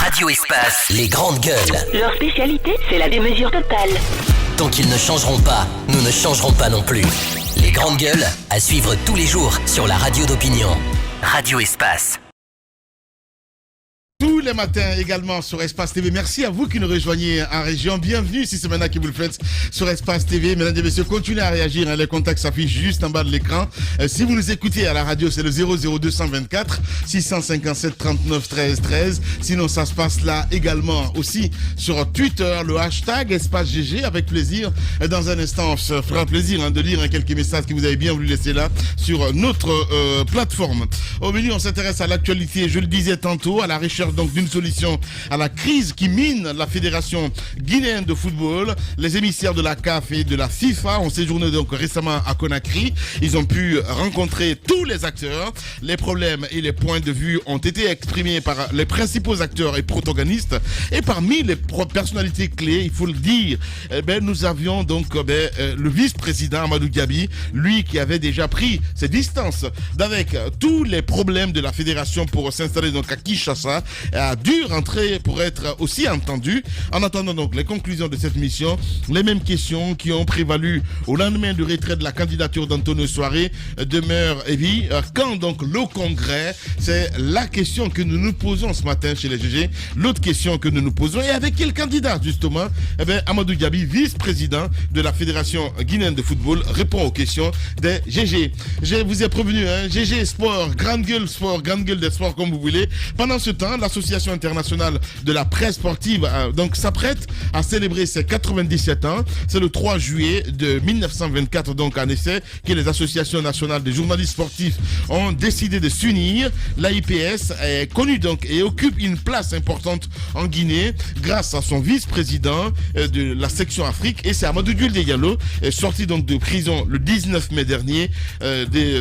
Radio Espace, les grandes gueules. Leur spécialité, c'est la démesure totale. Tant qu'ils ne changeront pas, nous ne changerons pas non plus. Les grandes gueules, à suivre tous les jours sur la radio d'opinion. Radio Espace. Tous les matins également sur Espace TV. Merci à vous qui nous rejoignez en région. Bienvenue si c'est maintenant que vous le faites sur Espace TV. Mesdames et messieurs, continuez à réagir. Les contacts s'affichent juste en bas de l'écran. Si vous nous écoutez à la radio, c'est le 00224 657 39 13 13. Sinon, ça se passe là également aussi sur Twitter, le hashtag Espace GG. Avec plaisir. Dans un instant, on se fera plaisir de lire quelques messages que vous avez bien voulu laisser là sur notre plateforme. Au menu, on s'intéresse à l'actualité. Je le disais tantôt, à la recherche donc d'une solution à la crise qui mine la Fédération guinéenne de football. Les émissaires de la CAF et de la FIFA ont séjourné donc récemment à Conakry. Ils ont pu rencontrer tous les acteurs. Les problèmes et les points de vue ont été exprimés par les principaux acteurs et protagonistes. Et parmi les personnalités clés, il faut le dire, nous avions donc le vice-président Amadou Diaby, lui qui avait déjà pris ses distances d'avec tous les problèmes de la fédération pour s'installer donc à Kinshasa, a dû rentrer pour être aussi entendu. En attendant donc les conclusions de cette mission, les mêmes questions qui ont prévalu au lendemain du retrait de la candidature d'Antonio Soare demeurent évidentes. Quand donc le Congrès, c'est la question que nous nous posons ce matin chez les GG. L'autre question que nous nous posons, et avec quel candidat justement? Amadou Diaby, vice-président de la Fédération guinéenne de football, répond aux questions des GG. Je vous ai prévenu, GG Sport, grande gueule des sports comme vous voulez. Pendant ce temps, l'Association internationale de la presse sportive donc s'apprête à célébrer ses 97 ans. C'est le 3 juillet de 1924 donc en effet que les associations nationales des journalistes sportifs ont décidé de s'unir. L'AIPS est connue donc et occupe une place importante en Guinée grâce à son vice-président de la section Afrique, et c'est Amadou Diallo, sorti donc de prison le 19 mai dernier.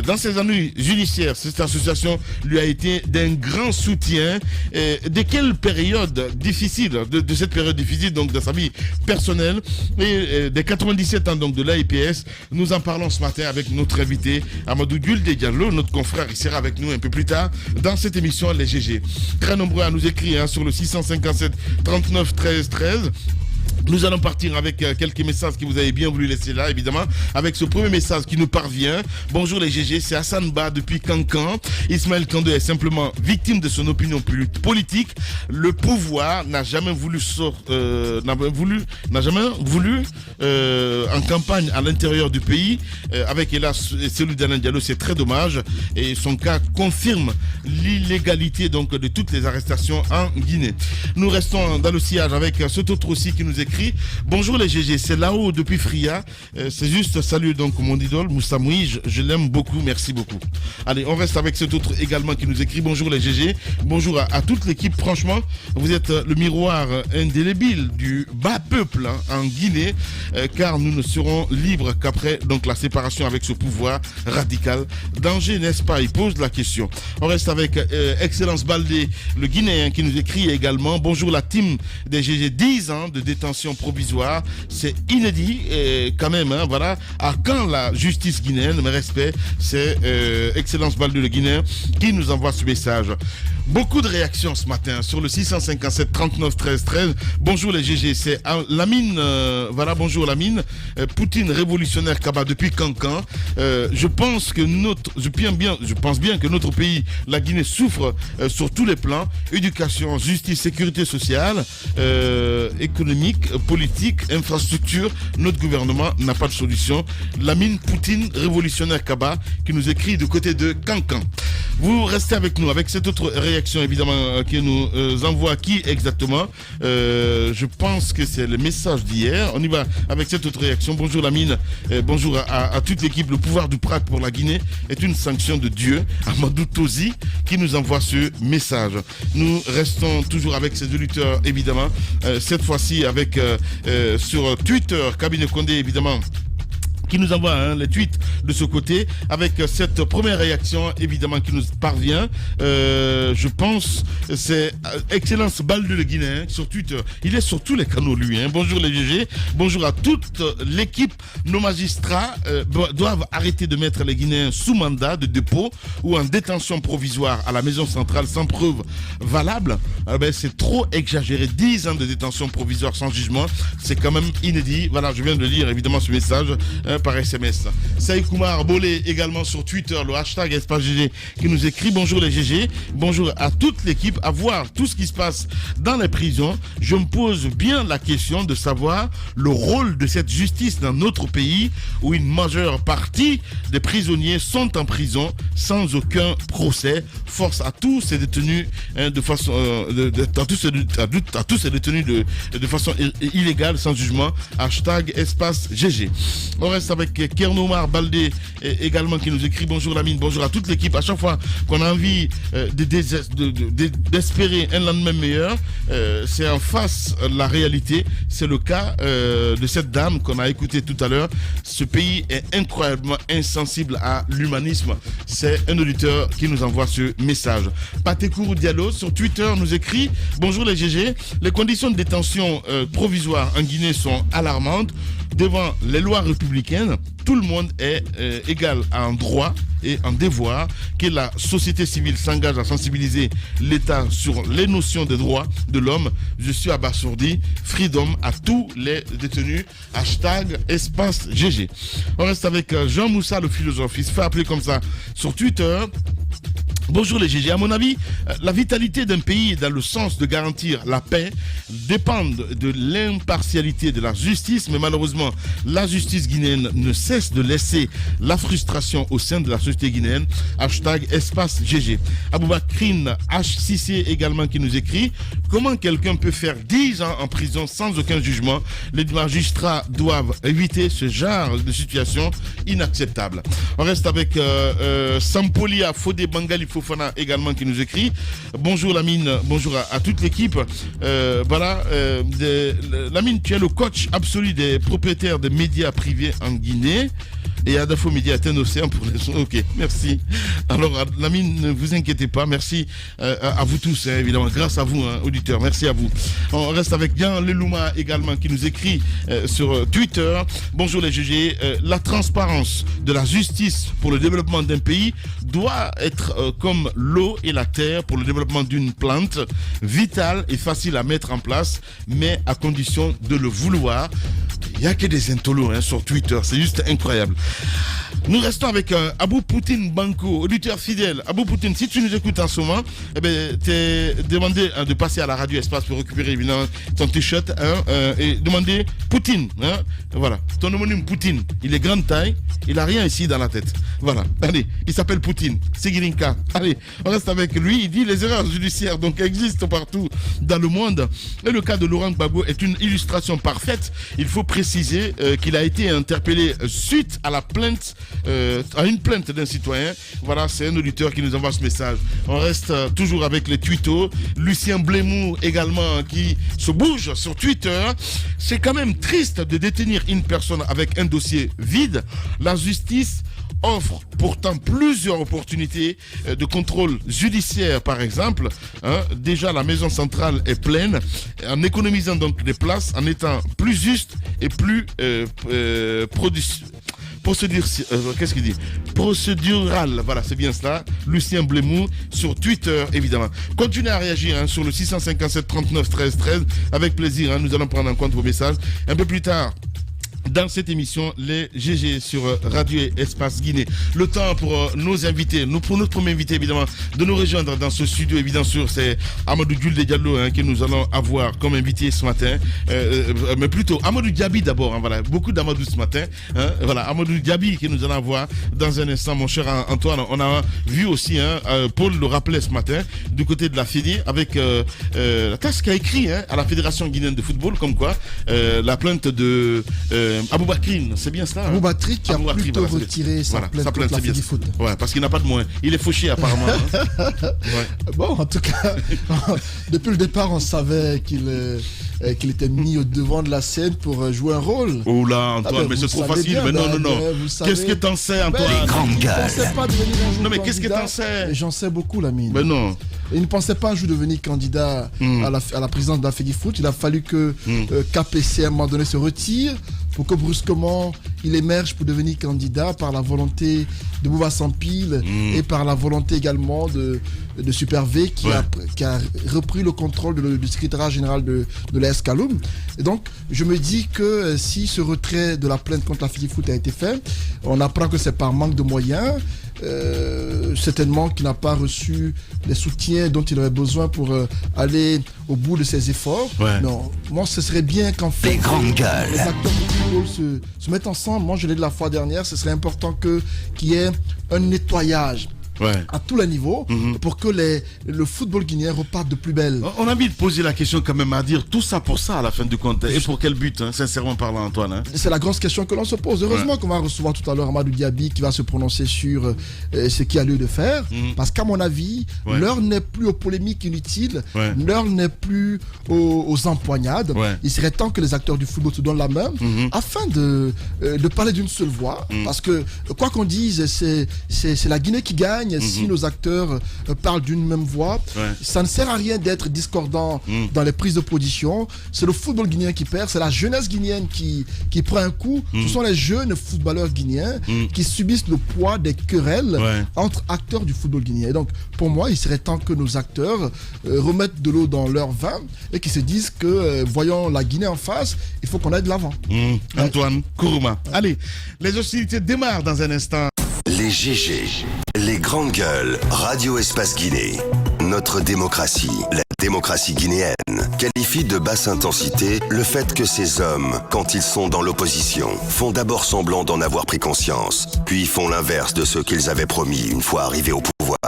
Dans ses années judiciaires, cette association lui a été d'un grand soutien. De quelle période difficile, de cette période difficile donc de sa vie personnelle et des 97 ans donc de l'AIPS, nous en parlons ce matin avec notre invité Amadou Diallo, notre confrère. Il sera avec nous un peu plus tard dans cette émission Les GG. Très nombreux à nous écrire sur le 657 39 13 13. Nous allons partir avec quelques messages que vous avez bien voulu laisser là, évidemment, avec ce premier message qui nous parvient. Bonjour les GG, c'est Hassan Ba depuis Cancan. Ismaël Kandé est simplement victime de son opinion politique. Le pouvoir n'a jamais voulu en campagne à l'intérieur du pays. Avec hélas celui d'Alain Diallo, c'est très dommage. Et son cas confirme l'illégalité donc de toutes les arrestations en Guinée. Nous restons dans le sillage avec cet autre aussi qui nous écrit. Bonjour les GG, c'est là-haut depuis Fria. C'est juste salut donc mon idole Moussa Mouige, je l'aime beaucoup, merci beaucoup. Allez, on reste avec cet autre également qui nous écrit. Bonjour les GG, bonjour à toute l'équipe. Franchement, vous êtes le miroir indélébile du bas peuple en Guinée, car nous ne serons libres qu'après donc la séparation avec ce pouvoir radical. Danger, n'est-ce pas? Il pose la question. On reste avec Excellence Baldé, le Guinéen, qui nous écrit également. Bonjour la team des GG, 10 ans de détention provisoire, c'est inédit quand même, voilà. À quand la justice guinéenne? Mes respects, c'est Excellence Baldé le Guinéen qui nous envoie ce message. Beaucoup de réactions ce matin sur le 657 39 13 13. Bonjour les GG, c'est Lamine, voilà, bonjour Lamine. Poutine révolutionnaire Kaba depuis Cancan. Je pense bien que notre pays, la Guinée, souffre sur tous les plans: éducation, justice, sécurité sociale, économique, politique, infrastructure. Notre gouvernement n'a pas de solution. Lamine Poutine révolutionnaire Kaba qui nous écrit du côté de Cancan. Vous restez avec nous avec cette autre réaction évidemment qui nous envoie qui exactement. Je pense que c'est le message d'hier. On y va avec cette autre réaction. Bonjour Lamine, bonjour à toute l'équipe. Le pouvoir du Prat pour la Guinée est une sanction de Dieu. Amadou Tozi qui nous envoie ce message. Nous restons toujours avec ces auditeurs évidemment. Cette fois-ci avec sur Twitter, Cabinet Condé évidemment qui nous envoie les tweets de ce côté avec cette première réaction évidemment qui nous parvient. Je pense c'est Excellence Balde le Guinéen sur Twitter. Il est sur tous les canaux lui. Bonjour les GG, bonjour à toute l'équipe. Nos magistrats doivent arrêter de mettre les Guinéens sous mandat de dépôt ou en détention provisoire à la maison centrale sans preuve valable. C'est trop exagéré. 10 ans de détention provisoire sans jugement, c'est quand même inédit. Voilà, je viens de lire évidemment ce message par SMS. Saïd Koumar Bolé également sur Twitter, le hashtag Espace GG qui nous écrit bonjour les GG, bonjour à toute l'équipe. À voir tout ce qui se passe dans les prisons, je me pose bien la question de savoir le rôle de cette justice dans notre pays où une majeure partie des prisonniers sont en prison sans aucun procès. Force à tous ces détenus de façon à tous ces détenus de façon illégale sans jugement. Hashtag Espace GG. On reste avec Kernomar Baldé également qui nous écrit bonjour Lamine, bonjour à toute l'équipe. À chaque fois qu'on a envie d'espérer un lendemain meilleur, c'est en face la réalité. C'est le cas de cette dame qu'on a écoutée tout à l'heure. Ce pays est incroyablement insensible à l'humanisme. C'est un auditeur qui nous envoie ce message. Patekourou Diallo sur Twitter nous écrit bonjour les GG, les conditions de détention provisoire en Guinée sont alarmantes. Devant les lois républicaines, tout le monde est égal en droit et en devoir. Que la société civile s'engage à sensibiliser l'État sur les notions de droits de l'homme. Je suis abasourdi. Freedom à tous les détenus. Hashtag Espace GG. On reste avec Jean Moussa, le philosophe. Il se fait appeler comme ça sur Twitter. Bonjour les GG, à mon avis, la vitalité d'un pays dans le sens de garantir la paix dépend de l'impartialité de la justice, mais malheureusement, la justice guinéenne ne cesse de laisser la frustration au sein de la société guinéenne. Hashtag Espace GG. Aboubakrine HCC également qui nous écrit comment quelqu'un peut faire 10 ans en prison sans aucun jugement. Les magistrats doivent éviter ce genre de situation inacceptable. On reste avec Sampolia Fodé Bangali Fofana également qui nous écrit bonjour Lamine, bonjour à toute l'équipe. Lamine, tu es le coach absolu des propriétaires des médias privés en Guinée. Et Adafo Média est un océan pour les sons. Ok, merci. Alors, Lamine, ne vous inquiétez pas. Merci à vous tous, évidemment. Grâce à vous, auditeurs. Merci à vous. On reste avec Jean Lelouma également qui nous écrit sur Twitter. Bonjour les GG. La transparence de la justice pour le développement d'un pays doit être comme l'eau et la terre pour le développement d'une plante, vitale et facile à mettre en place, mais à condition de le vouloir. Il n'y a que des intolos sur Twitter, c'est juste incroyable. Nous restons avec Abou Poutine Banco, auditeur fidèle. Abou Poutine, si tu nous écoutes en ce moment, t'es demandé de passer à la radio Espace pour récupérer évidemment ton t-shirt et demander Poutine. Voilà, ton homonyme Poutine, il est grande taille, il n'a rien ici dans la tête. Voilà, allez, il s'appelle Poutine, Seguirinka. Allez, on reste avec lui, il dit les erreurs judiciaires donc existent partout dans le monde. Et le cas de Laurent Gbagbo est une illustration parfaite. Il faut préciser qu'il a été interpellé suite à une plainte d'un citoyen. Voilà, c'est un auditeur qui nous envoie ce message. On reste toujours avec les twittos. Lucien Blémou également qui se bouge sur Twitter. C'est quand même triste de détenir une personne avec un dossier vide. La justice offre pourtant plusieurs opportunités de contrôle judiciaire par exemple. Déjà la maison centrale est pleine, en économisant donc des places, en étant plus juste et plus procédural, voilà, c'est bien cela. Lucien Blémou sur Twitter, évidemment. Continuez à réagir sur le 657 39 13 13. Avec plaisir, nous allons prendre en compte vos messages. Un peu plus tard, dans cette émission, les GG sur Radio Espace Guinée. Le temps pour nos invités, pour notre premier invité évidemment, de nous rejoindre dans ce studio, évidemment sûr, c'est Amadou Julde Diallo que nous allons avoir comme invité ce matin. Mais plutôt Amadou Diaby d'abord, voilà, beaucoup d'Amadou ce matin. Voilà, Amadou Diaby que nous allons voir dans un instant, mon cher Antoine. On a vu aussi, Paul le rappelait ce matin, du côté de la FEDI, avec la tasse qu'a écrit à la Fédération guinéenne de football, comme quoi la plainte de Aboubakrine, c'est bien cela. Aboubakrine qui a plutôt retiré sa plainte c'est bien foot. Ouais, parce qu'il n'a pas de moyens. Il est fauché apparemment. Ouais. Bon, en tout cas, depuis le départ, on savait qu'il qu'il était mis au devant de la scène pour jouer un rôle. Oh là, Antoine, mais c'est trop facile. Bien, mais non. Qu'est-ce que t'en sais, Antoine? Les grandes gueules. Je ne pensais pas devenir un jour non, mais qu'est-ce que t'en sais? J'en sais beaucoup, Lamine. Mais non. Il ne pensait pas un jour devenir candidat à la présidence de la FEGIFOOT. Il a fallu que KPC, à un moment donné, se retire pour que brusquement, il émerge pour devenir candidat par la volonté de Bouba Sampil et par la volonté également de Super V qui a repris le contrôle du secrétariat général de l'AS Kaloum. Et donc, je me dis que si ce retrait de la plainte contre la FEGIFOOT a été fait, on apprend que c'est par manque de moyens. Certainement qu'il n'a pas reçu les soutiens dont il avait besoin pour aller au bout de ses efforts. Non, moi ce serait bien qu'en fait les grandes gueules, les acteurs du football se mettent ensemble. Moi je l'ai dit la fois dernière, ce serait important qu'il y ait un nettoyage à tous les niveaux pour que le football guinéen reparte de plus belle. On a envie de poser la question quand même à dire tout ça pour ça à la fin du compte. Et pour quel but, sincèrement parlant, Antoine? C'est la grosse question que l'on se pose. Heureusement qu'on va recevoir tout à l'heure Amadou Diaby qui va se prononcer sur ce qu'il y a lieu de faire. Parce qu'à mon avis, l'heure n'est plus aux polémiques inutiles, l'heure n'est plus aux empoignades. Il serait temps que les acteurs du football se donnent la main afin de parler d'une seule voix. Parce que, quoi qu'on dise, c'est la Guinée qui gagne. Si nos acteurs parlent d'une même voix, ça ne sert à rien d'être discordant dans les prises de position. C'est le football guinéen qui perd, c'est la jeunesse guinéenne qui prend un coup. Ce sont les jeunes footballeurs guinéens qui subissent le poids des querelles entre acteurs du football guinéen. Et donc, pour moi, il serait temps que nos acteurs remettent de l'eau dans leur vin et qu'ils se disent que, voyons la Guinée en face, il faut qu'on aille de l'avant. Antoine Kourouma. Allez, les hostilités démarrent dans un instant. Les GG, les grandes gueules, Radio Espace Guinée. Notre démocratie, la démocratie guinéenne, qualifie de basse intensité le fait que ces hommes, quand ils sont dans l'opposition, font d'abord semblant d'en avoir pris conscience, puis font l'inverse de ce qu'ils avaient promis une fois arrivés au pouvoir.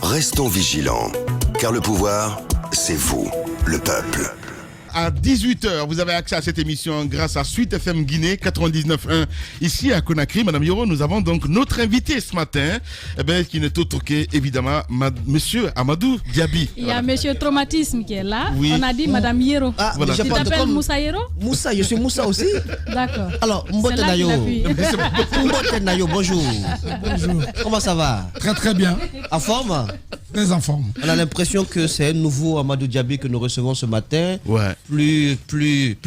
Restons vigilants, car le pouvoir, c'est vous, le peuple. À 18h, vous avez accès à cette émission grâce à Suite FM Guinée 99.1 ici à Conakry. Madame Yoro, nous avons donc notre invité ce matin, qui n'est autre que, évidemment, Monsieur Amadou Diaby. Il y a Monsieur Traumatisme qui est là. Oui. On a dit Madame Yoro. Ah, voilà. Tu t'appelles Moussa Yoro? Moussa, je suis Moussa aussi. D'accord. Alors, Mbote Nayo. Mbote Nayo, bonjour. Bonjour. Comment ça va? Très très bien. En forme? Très en forme. On a l'impression que c'est un nouveau Amadou Diaby que nous recevons ce matin. Plus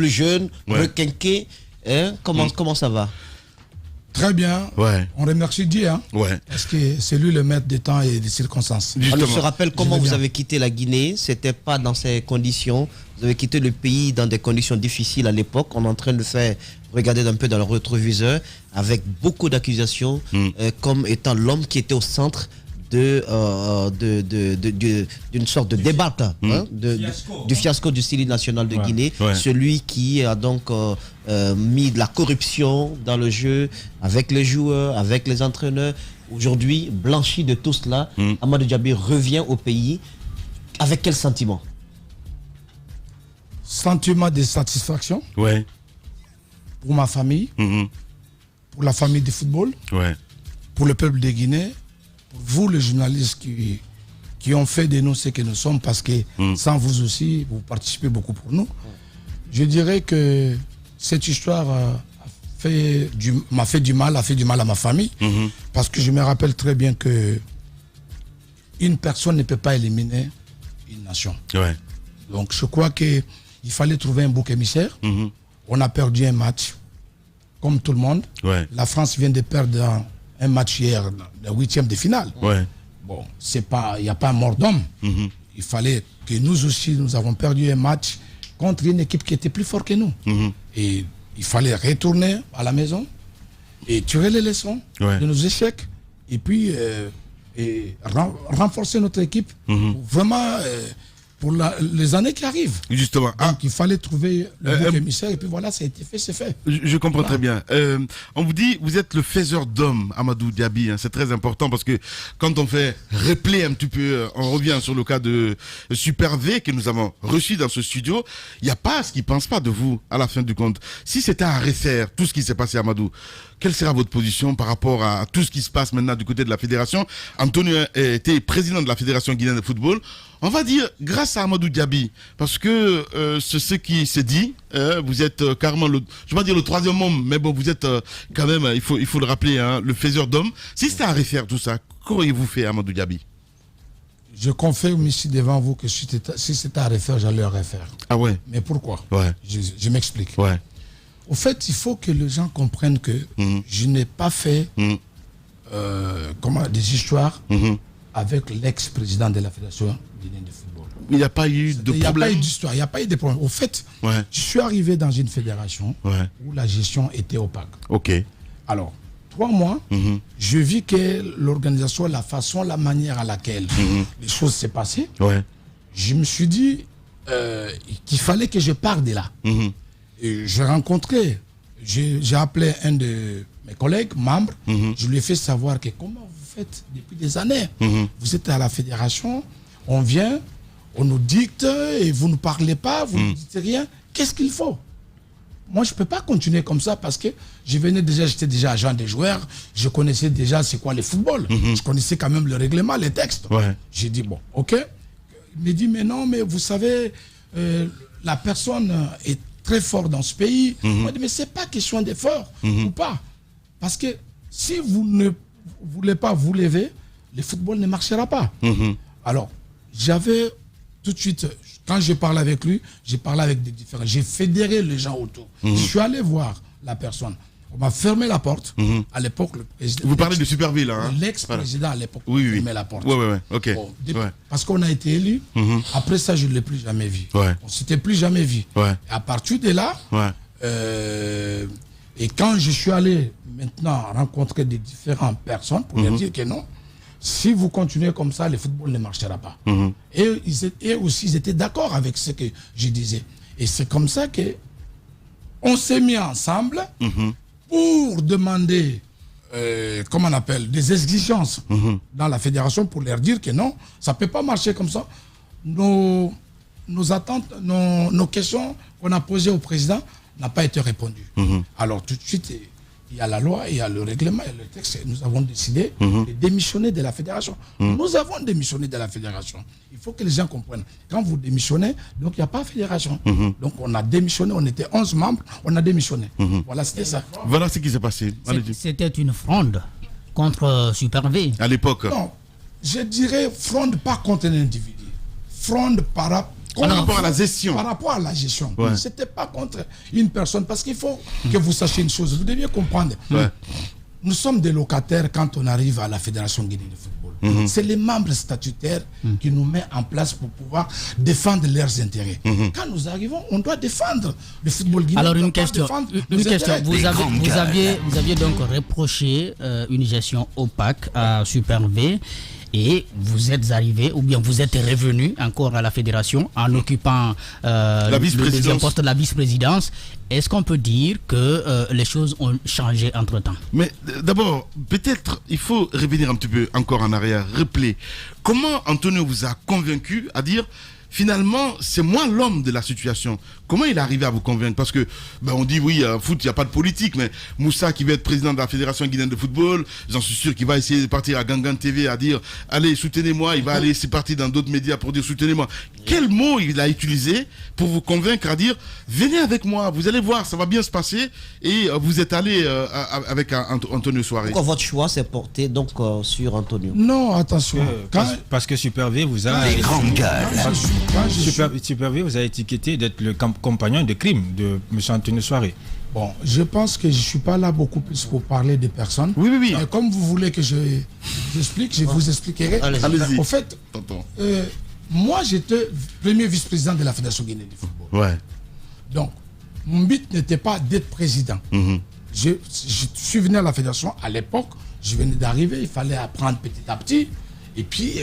jeune, requinqué. Comment ça va? Très bien. On remercie Dieu. Parce que c'est lui le maître des temps et des circonstances. On se rappelle comment vous avez quitté la Guinée. C'était pas dans ces conditions. Vous avez quitté le pays dans des conditions difficiles à l'époque. On est en train de faire regarder un peu dans le rétroviseur avec beaucoup d'accusations comme étant l'homme qui était au centre d'une sorte de débâcle du fiasco du Syli national de Guinée, celui qui a donc mis de la corruption dans le jeu avec les joueurs, avec les entraîneurs. Aujourd'hui, blanchi de tout cela, Amadou Diaby revient au pays. Avec quel sentiment? Sentiment de satisfaction pour ma famille, pour la famille du football, pour le peuple de Guinée, pour vous les journalistes qui ont fait de nous ce que nous sommes, parce que sans vous aussi, vous participez beaucoup pour nous. Je dirais que cette histoire m'a fait du mal à ma famille, parce que je me rappelle très bien que une personne ne peut pas éliminer une nation. Donc je crois qu'il fallait trouver un bouc émissaire. On a perdu un match, comme tout le monde. La France vient de perdre un match hier, le 8e de finale. Bon, il n'y a pas un mort d'homme. Il fallait que nous aussi, nous avons perdu un match contre une équipe qui était plus forte que nous. Et il fallait retourner à la maison et tirer les leçons de nos échecs. Et puis, renforcer notre équipe vraiment pour les années qui arrivent. Justement. Donc il fallait trouver le bouc émissaire et puis voilà, ça a été fait, c'est fait. Je comprends très bien. On vous dit, vous êtes le faiseur d'hommes, Amadou Diaby. C'est très important parce que quand on fait replay un petit peu, on revient sur le cas de Super V que nous avons reçu dans ce studio. Il n'y a pas ce qu'ils ne pensent pas de vous à la fin du compte. Si c'était à refaire tout ce qui s'est passé, Amadou, quelle sera votre position par rapport à tout ce qui se passe maintenant du côté de la fédération? Antonio était président de la Fédération guinéenne de football. on va dire grâce à Amadou Diaby, parce que c'est ce qui se dit, vous êtes carrément, je ne vais pas dire le troisième homme, mais bon, vous êtes quand même, il faut le rappeler, hein, le faiseur d'hommes. Si c'était à refaire tout ça, qu'auriez-vous fait, Amadou Diaby? Je confirme ici devant vous que si c'était à refaire, j'allais le refaire. Ah ouais? Mais pourquoi? Ouais. Je m'explique. Ouais. Au fait, il faut que les gens comprennent que je n'ai pas fait des histoires avec l'ex-président de la Fédération guinéenne de football. Il n'y a pas eu de problème? Il n'y a pas eu d'histoire, il n'y a pas eu de problème. Au fait, je suis arrivé dans une fédération où la gestion était opaque. Ok. Alors, 3 mois, je vis que l'organisation, la façon, la manière à laquelle les choses s'est passées, je me suis dit qu'il fallait que je parte de là. Et j'ai rencontré, j'ai appelé un de mes collègues, membres, je lui ai fait savoir que comment vous faites depuis des années. Vous êtes à la fédération, on vient, on nous dicte et vous ne parlez pas, vous ne dites rien. Qu'est-ce qu'il faut? Moi, je ne peux pas continuer comme ça parce que j'étais déjà agent des joueurs, je connaissais déjà c'est quoi le football. Je connaissais quand même le règlement, les textes. J'ai dit, bon, ok. Il me dit, mais non, mais vous savez, la personne est très forte dans ce pays. Moi, je dis, mais ce n'est pas question d'effort ou pas. Parce que si vous ne voulez pas vous lever, le football ne marchera pas. Alors, j'avais tout de suite, quand je parlais avec lui, j'ai parlé avec des différents. J'ai fédéré les gens autour. Je suis allé voir la personne. On m'a fermé la porte. À l'époque, le président. Vous parlez de Superville, hein? L'ex-président à l'époque m'a fermé la porte. Ok. Bon, parce qu'on a été élu. Après ça, je ne l'ai plus jamais vu. On ne s'était plus jamais vu. Et à partir de là, et quand je suis allé maintenant rencontrer des différentes personnes pour leur dire que non, si vous continuez comme ça, le football ne marchera pas. Et eux aussi, ils étaient d'accord avec ce que je disais. Et c'est comme ça que on s'est mis ensemble pour demander, comment on appelle, des exigences dans la fédération pour leur dire que non, ça ne peut pas marcher comme ça. Nos attentes, nos questions qu'on a posées au président n'ont pas été répondues. Alors tout de suite, il y a la loi, il y a le règlement, il y a le texte. Et nous avons décidé de démissionner de la fédération. Nous avons démissionné de la fédération. Il faut que les gens comprennent. Quand vous démissionnez, donc il n'y a pas de fédération. Donc on a démissionné, on était 11 membres, on a démissionné. Voilà, c'était ça. Voilà ce qui s'est passé. C'était une fronde contre Super V. À l'époque? Non, je dirais fronde pas contre un individu. Fronde par rapport à la gestion. Par rapport à la gestion. Ce n'était pas contre une personne. Parce qu'il faut que vous sachiez une chose. Vous deviez comprendre. Nous sommes des locataires quand on arrive à la Fédération guinéenne de football. C'est les membres statutaires qui nous mettent en place pour pouvoir défendre leurs intérêts. Quand nous arrivons, on doit défendre le football guinéen. Alors une question. Vous aviez donc reproché une gestion opaque à Super V. Et vous êtes arrivé, ou bien vous êtes revenu encore à la fédération en occupant le deuxième poste de la vice-présidence. Est-ce qu'on peut dire que les choses ont changé entre-temps? Mais d'abord, peut-être il faut revenir un petit peu encore en arrière, rappeler comment Antonio vous a convaincu à dire finalement c'est moi l'homme de la situation. Comment il est arrivé à vous convaincre? Parce que on dit oui, foot, il n'y a pas de politique, mais Moussa qui va être président de la Fédération guinéenne de football, j'en suis sûr qu'il va essayer de partir à Gangan TV à dire allez soutenez-moi, il va aller c'est parti dans d'autres médias pour dire soutenez-moi. Quel mot il a utilisé pour vous convaincre à dire venez avec moi, vous allez voir, ça va bien se passer, et vous êtes allé avec Antonio Soares. Pourquoi votre choix s'est porté donc sur Antonio? Non, attention. Parce que Super V vous a... Les grandes gueules. Super V vous a étiqueté d'être le compagnon de crime de M. Antonio Soares. Bon, je pense que je ne suis pas là beaucoup plus pour parler des personnes. Oui. Comme vous voulez que je vous explique, je vous expliquerai. Allez-y. Au fait, moi j'étais premier vice-président de la Fédération guinéenne de football. Donc, mon but n'était pas d'être président. Je suis venu à la Fédération à l'époque, je venais d'arriver, il fallait apprendre petit à petit. Et puis,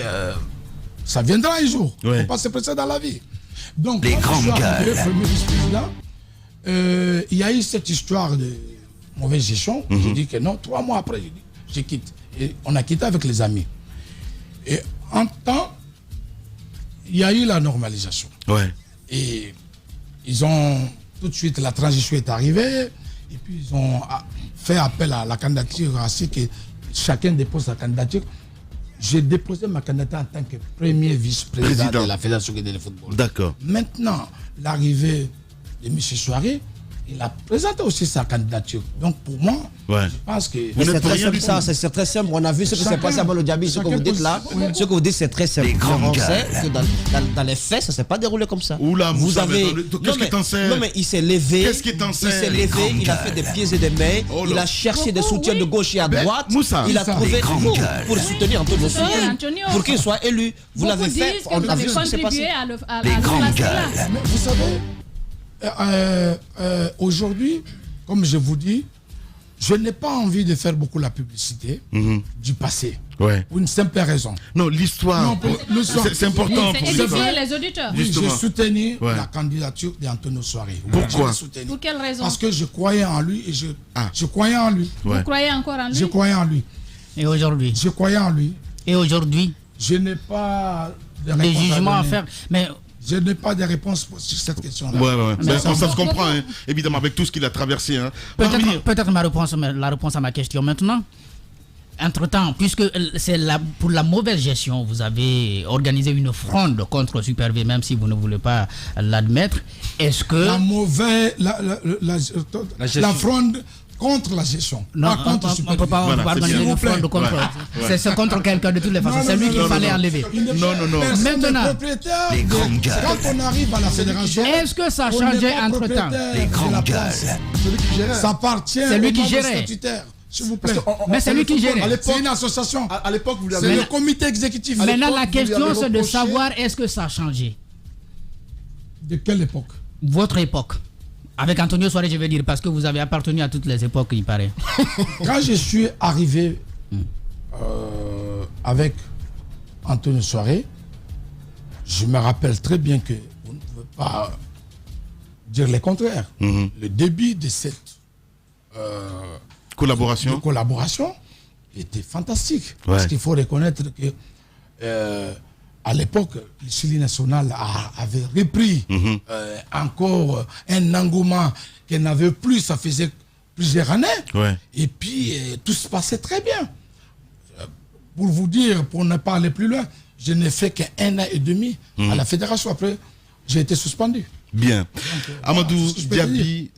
ça viendra un jour. Il ne faut pas se presser dans la vie. Donc, les quand grandes je suis arrivé gueules. premier vice-président, il y a eu cette histoire de mauvaise gestion. J'ai dit que non, 3 mois après, j'ai dit, je quitte. Et on a quitté avec les amis. Et en temps, il y a eu la normalisation. Et ils ont, tout de suite, la transition est arrivée. Et puis, ils ont fait appel à la candidature, à ce que chacun dépose sa candidature. j'ai déposé ma candidature en tant que premier vice-président de la Fédération guinéenne de football. D'accord. Maintenant, l'arrivée de M. Souaré, il a présenté aussi sa candidature. Donc pour moi, je pense que... C'est très simple ça, c'est très simple. On a vu ce qui s'est passé à Molo Diaby, ce que vous dites là. Ce que vous dites, c'est très simple. On sait que dans les faits, ça ne s'est pas déroulé comme ça. Oula, vous avez... Qu'est-ce qui t'en sait? Non mais il s'est levé. Qu'est-ce qui t'en sait? Il s'est levé, il a fait des pieds et des mains. Il a cherché des soutiens de gauche et à droite. Il a trouvé pour soutenir Antonio Souaré, pour qu'il soit élu. Vous l'avez fait. On a vu ce qui s'est passé. Les grandes gueules. Vous savez, aujourd'hui, comme je vous dis, je n'ai pas envie de faire beaucoup la publicité du passé. Pour une simple raison. Non, l'histoire, c'est important pour les auditeurs. Oui, j'ai soutenu la candidature d'Antonio Souaré. Pourquoi? Pour quelle raison? Parce que je croyais en lui et je croyais en lui. Vous croyez encore en lui? Je croyais en lui. Et aujourd'hui? Je croyais en lui. Et aujourd'hui? Je n'ai pas de jugements à faire. Mais je n'ai pas de réponse sur cette question-là. Ça se comprend, hein, évidemment, avec tout ce qu'il a traversé. Hein. Peut-être la réponse à ma question maintenant. Entre-temps, puisque c'est pour la mauvaise gestion, vous avez organisé une fronde contre Super V, même si vous ne voulez pas l'admettre. Est-ce que... La fronde contre la gestion. Non, on ne peut pas organiser une fronde contre. C'est contre quelqu'un de toutes les façons. C'est lui qu'il fallait enlever. Non. Maintenant, quand on arrive à la fédération, est-ce que ça a changé entre-temps? Les grandes gueules. Ça appartient au membre statutaire. S'il vous plaît. Mais c'est lui qui gérait. C'est une association. À l'époque, vous c'est le comité exécutif. Maintenant, la question, c'est de savoir est-ce que ça a changé. De quelle époque? Votre époque. Avec Antonio Souaré, je veux dire, parce que vous avez appartenu à toutes les époques, il paraît. Quand je suis arrivé avec Antonio Souaré, je me rappelle très bien que vous ne pouvez pas dire le contraire. Le début de cette collaboration était fantastique. Parce qu'il faut reconnaître que à l'époque, le Chili national avait repris encore un engouement qu'elle n'avait plus, ça faisait plusieurs années. Et puis, tout se passait très bien. Pour vous dire, pour ne pas aller plus loin, je n'ai fait qu'1 an et demi à la fédération. Après, j'ai été suspendu. Bien. Amadou Diaby,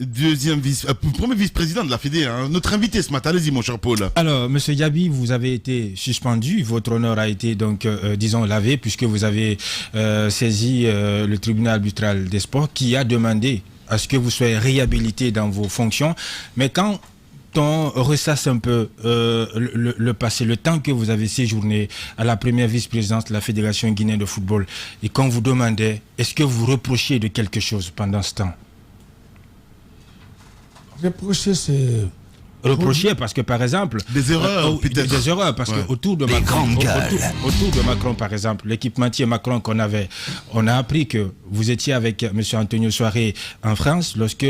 premier vice-président de la Fédé, hein. Notre invité ce matin. Allez-y, mon cher Paul. Alors, monsieur Diaby, vous avez été suspendu. Votre honneur a été donc, disons, lavé, puisque vous avez saisi le tribunal arbitral des sports qui a demandé à ce que vous soyez réhabilité dans vos fonctions. Mais quand on ressasse un peu le passé, le temps que vous avez séjourné à la première vice-présidence de la Fédération guinéenne de football, et quand vous demandez, est-ce que vous reprochez de quelque chose pendant ce temps? Reprocher, c'est... Reprocher parce que, par exemple... Des erreurs, peut-être. Des erreurs, parce que autour de Macron, par exemple, l'équipementier Macron qu'on avait, on a appris que vous étiez avec M. Antonio Souaré en France lorsque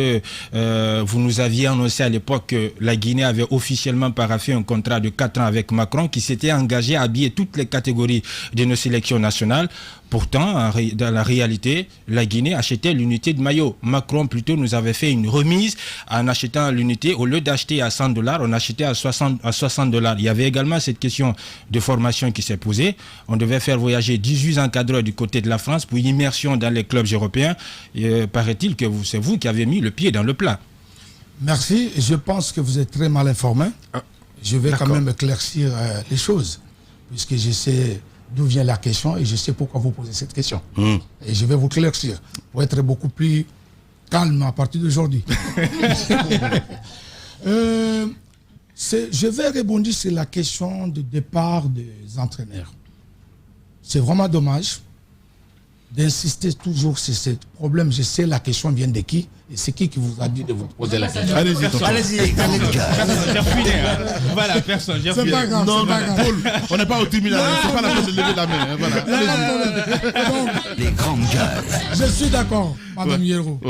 vous nous aviez annoncé à l'époque que la Guinée avait officiellement paraphé un contrat de 4 ans avec Macron qui s'était engagé à habiller toutes les catégories de nos sélections nationales. Pourtant, dans la réalité, la Guinée achetait l'unité de maillot. Macron, plutôt, nous avait fait une remise en achetant l'unité. Au lieu d'acheter à $100, on achetait à $60. Il y avait également cette question de formation qui s'est posée. On devait faire voyager 18 encadreurs du côté de la France pour une immersion dans les clubs européens. Paraît-il que c'est vous qui avez mis le pied dans le plat. Merci. Je pense que vous êtes très mal informé. Je vais quand même éclaircir les choses, puisque je sais d'où vient la question et je sais pourquoi vous posez cette question. Et je vais vous éclaircir pour être beaucoup plus calme à partir d'aujourd'hui. Je vais rebondir sur la question du départ des entraîneurs. C'est vraiment dommage d'insister toujours sur ce problème. Je sais la question vient de qui et c'est qui vous a dit de vous poser la question. Allez-y. Voilà, personne. C'est pas grave. Non, Paul, on n'est pas au tribunal. C'est pas la peine de lever la main. Voilà. Donc, les grandes gueules. Je suis d'accord, Madame Yero.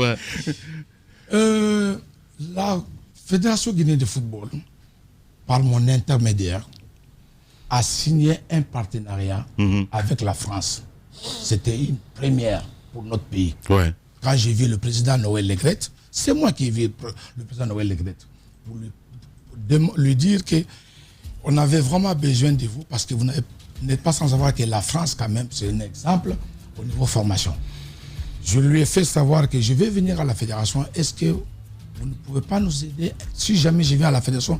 La Fédération guinéenne de football, par mon intermédiaire, a signé un partenariat avec la France. C'était une première pour notre pays. Quand j'ai vu le président Noël Le Graët, c'est moi qui ai vu le président Noël Le Graët pour lui dire qu'on avait vraiment besoin de vous parce que vous n'avez n'êtes pas sans savoir que la France, quand même, c'est un exemple au niveau formation. Je lui ai fait savoir que je vais venir à la fédération. Est-ce que vous ne pouvez pas nous aider, si jamais je viens à la fédération,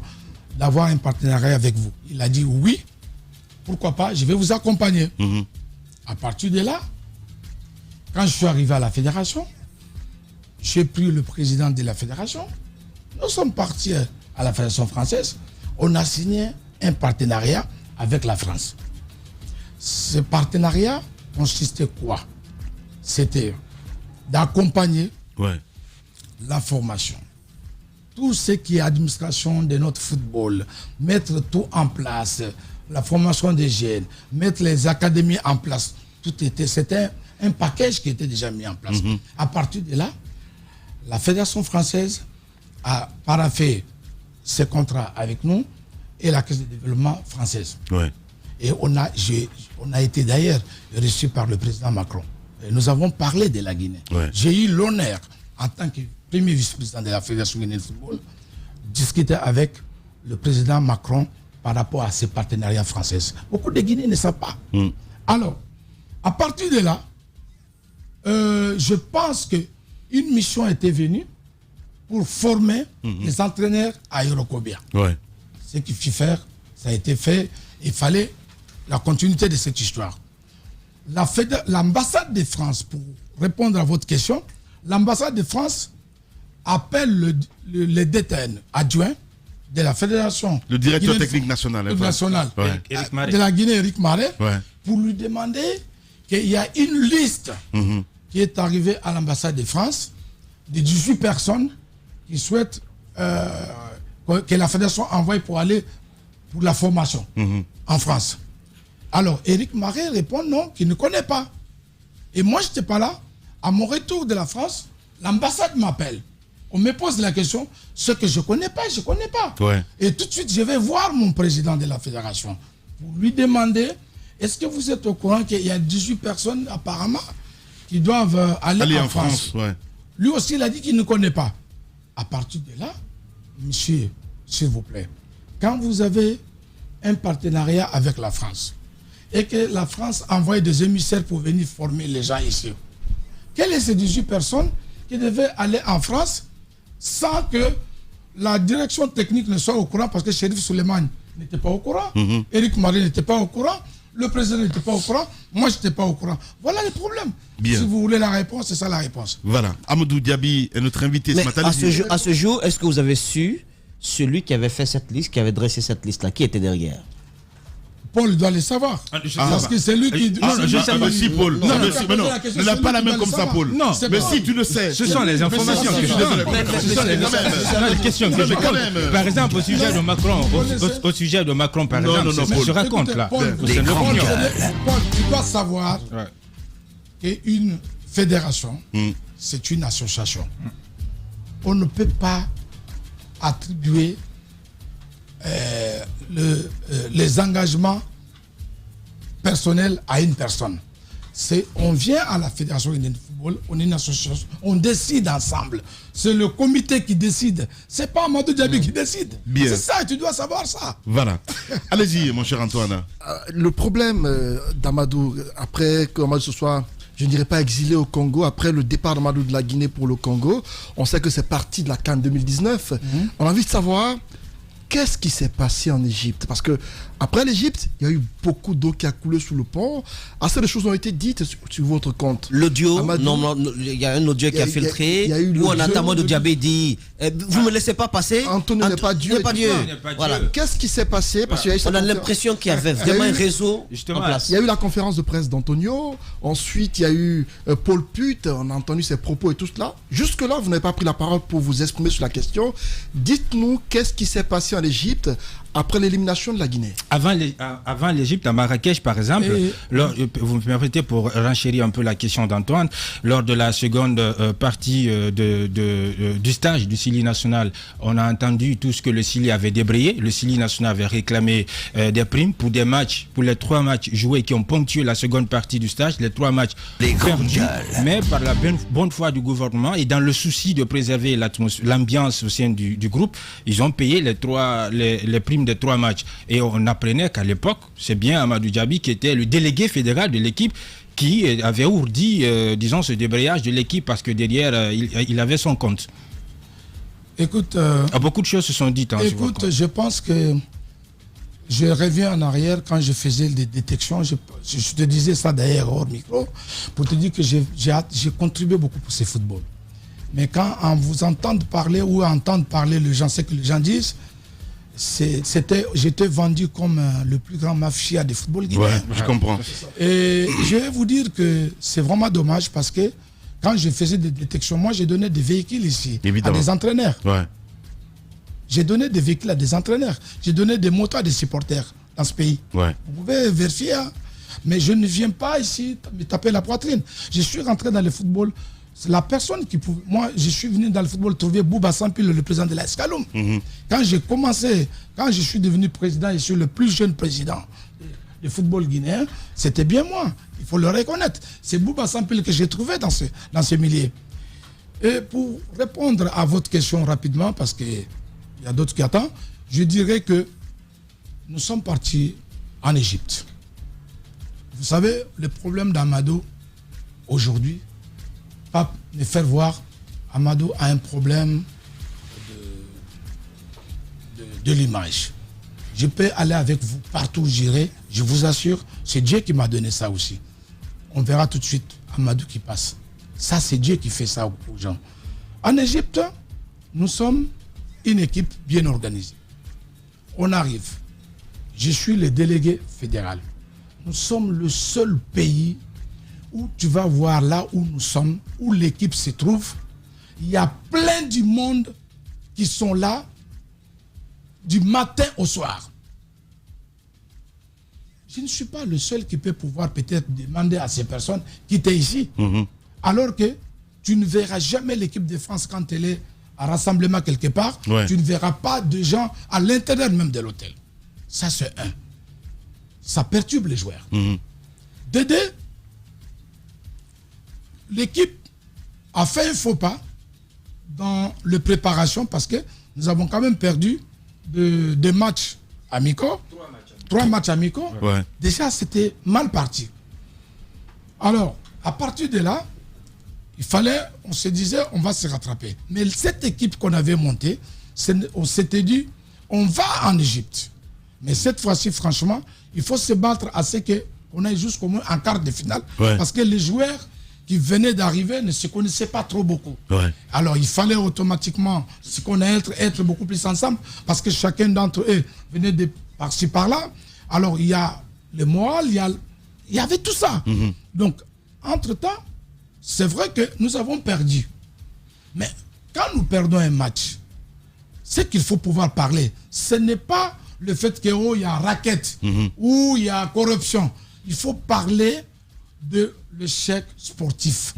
d'avoir un partenariat avec vous? Il a dit oui, pourquoi pas, je vais vous accompagner. À partir de là, quand je suis arrivé à la fédération, j'ai pris le président de la fédération. Nous sommes partis à la fédération française. On a signé un partenariat avec la France. Ce partenariat consistait quoi? C'était d'accompagner la formation. Tout ce qui est administration de notre football, mettre tout en place, la formation des jeunes, mettre les académies en place. C'était un package qui était déjà mis en place. À partir de là, la Fédération française a paraphé ses contrats avec nous et la Caisse de développement française. Et on a été d'ailleurs reçu par le président Macron. Et nous avons parlé de la Guinée. J'ai eu l'honneur, en tant que premier vice-président de la Fédération guinéenne de football, discuter avec le président Macron par rapport à ces partenariats français. Beaucoup de Guinéens ne savent pas. Alors, à partir de là, je pense qu'une mission était venue pour former les entraîneurs à Eurocobia. Ce qu'il fit faire, ça a été fait. Il fallait la continuité de cette histoire. L'ambassade de France, pour répondre à votre question, l'ambassade de France appelle le DTN adjoint de la fédération. Le directeur technique national. De la Guinée, Éric Marais, pour lui demander qu'il y a une liste qui est arrivée à l'ambassade de France de 18 personnes qui souhaitent que la fédération envoie pour aller pour la formation en France. Alors, Éric Marais répond non, qu'il ne connaît pas. Et moi, je n'étais pas là. À mon retour de la France, l'ambassade m'appelle. On me pose la question, ce que je ne connais pas, je ne connais pas. Et tout de suite, je vais voir mon président de la fédération pour lui demander, est-ce que vous êtes au courant qu'il y a 18 personnes apparemment qui doivent aller en France? Lui aussi, il a dit qu'il ne connaît pas. À partir de là, monsieur, s'il vous plaît, quand vous avez un partenariat avec la France et que la France envoie des émissaires pour venir former les gens ici, quelles sont ces 18 personnes qui devaient aller en France sans que la direction technique ne soit au courant, parce que Chérif Souleymane n'était pas au courant, Éric Marais n'était pas au courant, le président n'était pas au courant, moi je n'étais pas au courant. Voilà le problème. Si vous voulez la réponse, c'est ça la réponse. Voilà. Amadou Diaby est notre invité ce matin. À ce jour, est-ce que vous avez su celui qui avait fait cette liste, qui avait dressé cette liste-là, qui était derrière? Paul doit le savoir. Parce que c'est lui qui... je sais pas si Paul... Non, ne l'a pas la même comme ça, Paul. Non, mais si tu le sais. Ce sont les informations que je donne. Ce sont les questions que je pose. Par exemple, au sujet de Macron, par exemple, je raconte là. Paul, tu dois savoir qu'une fédération, c'est une association. On ne peut pas attribuer les engagements personnels à une personne. On vient à la Fédération guinéenne de football, on est une association, on décide ensemble. C'est le comité qui décide. C'est pas Amadou Diaby qui décide. C'est ça, tu dois savoir ça. Voilà. Allez-y, mon cher Antoine. Le problème d'Amadou, après qu'Amadou se soit, je ne dirais pas exilé au Congo, après le départ d'Amadou de la Guinée pour le Congo, on sait que c'est parti de la CAN 2019. On a envie de savoir qu'est-ce qui s'est passé en Égypte? Parce que après l'Égypte, il y a eu beaucoup d'eau qui a coulé sous le pont. Assez de choses ont été dites sur votre compte. L'audio, il y a un audio qui a filtré, où on entend Amadou Diaby dit vous ne me laissez pas passer. Antonio n'est pas Dieu. Voilà. Qu'est-ce qui s'est passé? Parce on a l'impression qu'il y avait vraiment un réseau en place. Il y a eu la conférence de presse d'Antonio. Ensuite, il y a eu Paul Put. On a entendu ses propos et tout cela. Jusque-là, vous n'avez pas pris la parole pour vous exprimer sur la question. Dites-nous qu'est-ce qui s'est passé en Égypte après l'élimination de la Guinée. Avant l'Égypte, à Marrakech par exemple, vous me permettez pour renchérir un peu la question d'Antoine, lors de la seconde partie du stage du Sili national, on a entendu tout ce que le Sili avait débrayé. Le Sili national avait réclamé des primes pour des matchs, pour les 3 matchs joués qui ont ponctué la seconde partie du stage, les 3 matchs perdus, mais par la bonne foi du gouvernement et dans le souci de préserver l'ambiance au sein du groupe, ils ont payé les primes une des 3 matchs. Et on apprenait qu'à l'époque, c'est bien Amadou Diaby qui était le délégué fédéral de l'équipe qui avait ourdi, disons, ce débrayage de l'équipe parce que derrière, il avait son compte. Écoute, beaucoup de choses se sont dites. Écoute, je pense que je reviens en arrière quand je faisais des détections. Je te disais ça d'ailleurs hors micro pour te dire que j'ai contribué beaucoup pour ce football. Mais quand on vous entend parler ou entendre parler les gens, ce que les gens disent, j'étais vendu comme le plus grand mafia du football guinéen. Ouais, je comprends. Et je vais vous dire que c'est vraiment dommage parce que quand je faisais des détections, moi j'ai donné des véhicules ici à des entraîneurs. Ouais. J'ai donné des véhicules à des entraîneurs. J'ai donné des motos à des supporters dans ce pays. Ouais. Vous pouvez vérifier. Hein. Mais je ne viens pas ici me taper la poitrine. Je suis rentré dans le football. C'est la personne qui pouvait... Moi, je suis venu dans le football trouver Bouba Sampil, le président de la Escaloum. Quand j'ai commencé, quand je suis devenu président, je suis le plus jeune président du football guinéen, c'était bien moi. Il faut le reconnaître. C'est Bouba Sampil que j'ai trouvé dans ce milieu. Et pour répondre à votre question rapidement, parce qu'il y a d'autres qui attendent, je dirais que nous sommes partis en Égypte. Vous savez, le problème d'Amadou, aujourd'hui, pas me faire voir, Amadou a un problème de l'image. Je peux aller avec vous partout où j'irai, je vous assure, c'est Dieu qui m'a donné ça aussi. On verra tout de suite Amadou qui passe. Ça, c'est Dieu qui fait ça aux gens. En Égypte, nous sommes une équipe bien organisée. On arrive. Je suis le délégué fédéral. Nous sommes le seul pays où tu vas voir là où nous sommes, où l'équipe se trouve. Il y a plein du monde qui sont là du matin au soir. Je ne suis pas le seul qui peut pouvoir peut-être demander à ces personnes qui étaient ici. Alors que tu ne verras jamais l'équipe de France quand elle est à rassemblement quelque part. Ouais. Tu ne verras pas de gens à l'intérieur même de l'hôtel. Ça, c'est un. Ça perturbe les joueurs. De deux, l'équipe a fait un faux pas dans la préparation parce que nous avons quand même perdu des matchs amicaux. 3 matchs amicaux. Ouais. Déjà, c'était mal parti. Alors, à partir de là, il fallait, on se disait, on va se rattraper. Mais cette équipe qu'on avait montée, on s'était dit, on va en Égypte. Mais cette fois-ci, franchement, il faut se battre à ce qu'on aille jusqu'au moins en quart de finale. Ouais. Parce que les joueurs qui venaient d'arriver ne se connaissaient pas trop beaucoup. Ouais. Alors, il fallait automatiquement être beaucoup plus ensemble parce que chacun d'entre eux venait de par-ci, par-là. Alors, il y a le moral, il y avait tout ça. Donc, entre-temps, c'est vrai que nous avons perdu. Mais quand nous perdons un match, c'est qu'il faut pouvoir parler. Ce n'est pas le fait qu'il y a raquette ou il y a corruption. Il faut parler de l'échec sportif.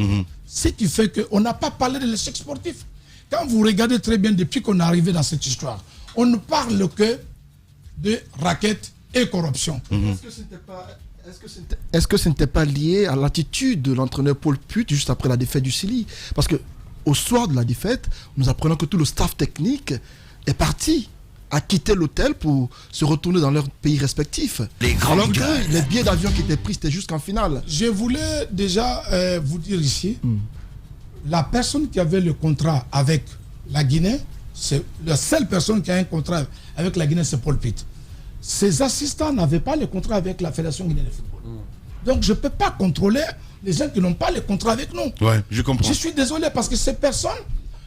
Ce qui fait qu'on n'a pas parlé de l'échec sportif. Quand vous regardez très bien depuis qu'on est arrivé dans cette histoire, on ne parle que de raquette et corruption. Est-ce que ce n'était pas lié à l'attitude de l'entraîneur Paul Put juste après la défaite du Sili? Parce qu'au soir de la défaite, nous apprenons que tout le staff technique est parti, a quitté l'hôtel pour se retourner dans leur pays respectif. Alors que les billets d'avion qui étaient pris, c'était jusqu'en finale. Je voulais déjà vous dire ici, la personne qui avait le contrat avec la Guinée, c'est la seule personne qui a un contrat avec la Guinée, c'est Paul Put. Ses assistants n'avaient pas le contrat avec la Fédération guinéenne de football. Donc je ne peux pas contrôler les gens qui n'ont pas le contrat avec nous. Ouais, je comprends. Je suis désolé parce que ces personnes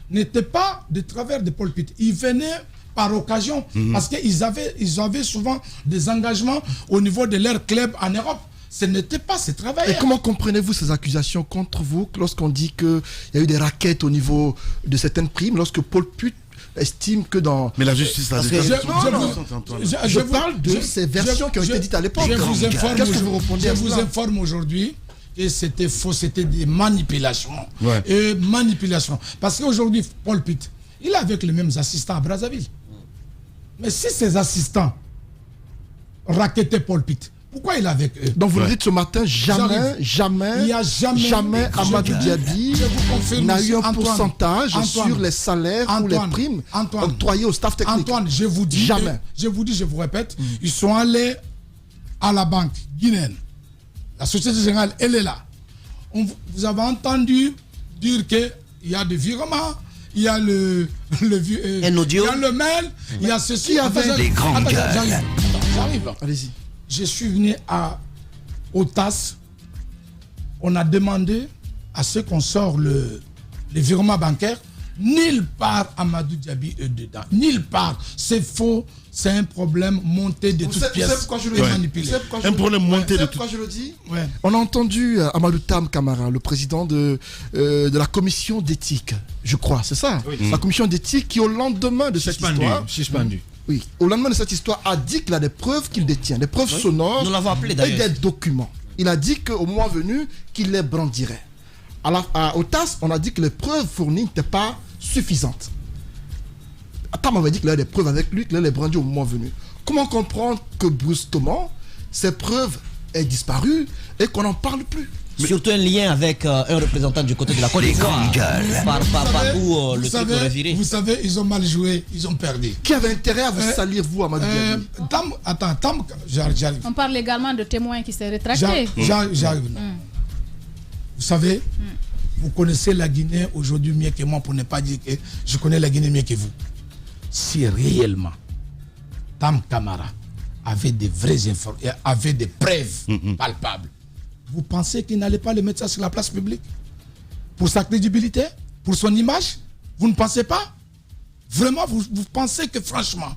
n'étaient pas de travers de Paul Put. Ils venaient par occasion parce qu'ils avaient souvent des engagements au niveau de leur club en Europe. Ce n'était pas ces travailleurs. Et comment comprenez-vous ces accusations contre vous lorsqu'on dit qu'il y a eu des raquettes au niveau de certaines primes, lorsque Paul Put estime que dans... Mais la justice a dit... Je parle de ces versions qui ont été dites à l'époque. Je vous informe aujourd'hui que c'était faux, c'était des manipulations. Ouais. Et manipulations. Parce qu'aujourd'hui, Paul Put, il est avec les mêmes assistants à Brazzaville. Mais si ces assistants raquettaient Paul Put, Pourquoi il est avec eux? Donc vous le dites ce matin, jamais Amadou Diaby n'a eu un pourcentage sur les salaires ou les primes octroyées au staff technique. Antoine, je vous dis, je vous répète, ils sont allés à la banque guinéenne. La Société Générale, elle est là. Vous avez entendu dire qu'il y a des virements, il y a le il y a le mail, il y a ceci. Avec les grandes gueules. J'arrive. Allez-y. Je suis venu au TAS. On a demandé à ce qu'on sort les virements bancaires. Nulle part Amadou Diaby est dedans. Nulle part. C'est faux. C'est un problème monté de toutes pièces et manipulé. Un problème monté de toutes pièces. Je le dis. On a entendu Amadou Tam Camara, le président de la commission d'éthique, je crois, c'est ça, la commission d'éthique qui au lendemain de cette histoire... Suspendu. Oui, au lendemain de cette histoire a dit qu'il a des preuves qu'il détient, des preuves sonores et des documents. Il a dit qu'au moment venu, qu'il les brandirait. Au TAS, on a dit que les preuves fournies n'étaient pas suffisantes. Tam avait dit qu'il avait des preuves avec lui, qu'il allait les brandir au moment venu. Comment comprendre que brusquement, ces preuves aient disparu et qu'on n'en parle plus? Surtout un lien avec un représentant du côté de la Côte d'Ivoire. Par où le truc aurait viré. Vous savez, ils ont mal joué, ils ont perdu. Qui avait intérêt à vous salir, vous, Amadou Diaby? Tam, j'arrive. On parle également de témoins qui s'est rétracté. J'arrive. Vous savez, vous connaissez la Guinée aujourd'hui mieux que moi, pour ne pas dire que je connais la Guinée mieux que vous. Si réellement Tam Camara avait des vraies informations, avait des preuves palpables, vous pensez qu'il n'allait pas le mettre ça sur la place publique? Pour sa crédibilité? Pour son image? Vous ne pensez pas? Vraiment, vous pensez que franchement,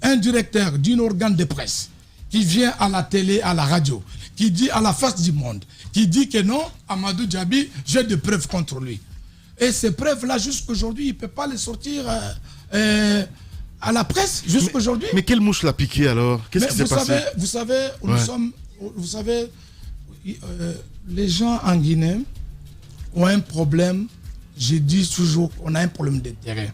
un directeur d'un organe de presse qui vient à la télé, à la radio, qui dit à la face du monde, qui dit que non, Amadou Diaby, j'ai des preuves contre lui. Et ces preuves-là, jusqu'aujourd'hui, il ne peut pas les sortir à la presse, jusqu'aujourd'hui. Mais quelle mouche l'a piqué alors? Qu'est-ce qui s'est passé? Vous savez, les gens en Guinée ont un problème. Je dis toujours qu'on a un problème d'intérêt.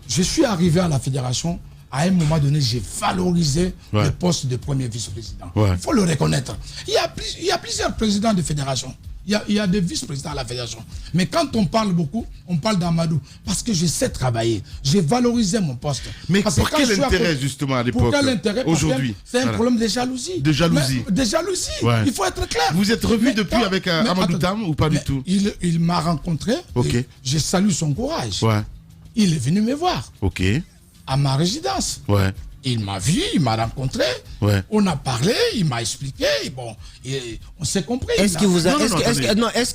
Je suis arrivé à la fédération. À un moment donné, j'ai valorisé le poste de premier vice-président. Il faut le reconnaître. Il y a plusieurs présidents de fédération. Il y a des vice-présidents à la fédération. Mais quand on parle beaucoup, on parle d'Amadou. Parce que je sais travailler. J'ai valorisé mon poste. Mais pour quel intérêt, justement, à l'époque? Pour quel intérêt? Aujourd'hui. C'est un problème de jalousie. De jalousie. De jalousie. Il faut être clair. Vous êtes revu depuis avec Amadou Tam ou pas du tout? Il m'a rencontré. Je salue son courage. Il est venu me voir. À ma résidence. Il m'a vu, il m'a rencontré, on a parlé, il m'a expliqué, bon, on s'est compris. Est-ce qu'il vous a dit, est-ce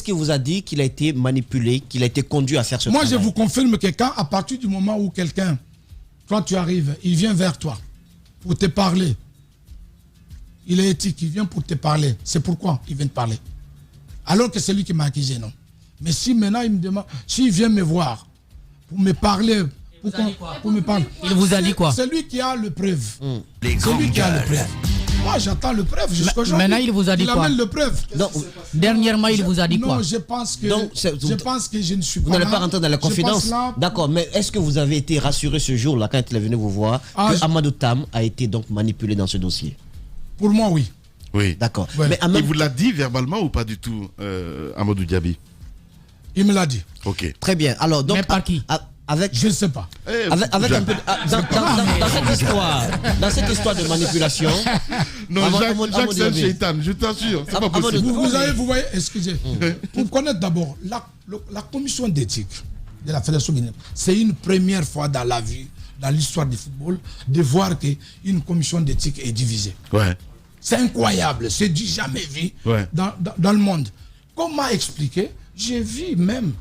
qu'il vous a dit qu'il a été manipulé, qu'il a été conduit à faire ce travail? Moi, je vous confirme que à partir du moment où quelqu'un, quand tu arrives, il vient vers toi pour te parler, il est éthique, il vient pour te parler. C'est pourquoi il vient te parler. Alors que c'est lui qui m'a accusé, non. Mais si maintenant il me demande, s'il vient me voir, pour me parler, pour me parler. Il vous a dit quoi? C'est lui qui a le preuve. C'est lui qui a le preuve. Moi, j'attends le preuve jusqu'aujourd'hui. Maintenant, il vous a dit quoi? Il amène le preuve. Donc, dernièrement, il vous a dit quoi? Non, je pense que je ne suis pas. Vous n'allez pas rentrer dans la confidence. D'accord, mais est-ce que vous avez été rassuré ce jour-là, quand il est venu vous voir, que Amadou Tam a été donc manipulé dans ce dossier? Pour moi, oui. Oui. D'accord. Mais il vous l'a dit verbalement ou pas du tout, Amadou Diaby? Il me l'a dit. Ok. Très bien. Alors, donc, mais par qui? Je ne sais pas. Avec un peu dans cette histoire de manipulation. Non, Jacques, c'est un shaitan, je t'assure. C'est pas possible. Vous voyez, excusez. Pour connaître d'abord, la commission d'éthique de la Fédération guinéenne, c'est une première fois dans la vie, dans l'histoire du football, de voir qu'une commission d'éthique est divisée. C'est incroyable, c'est du jamais vu dans le monde. Comment expliquer? J'ai vu même,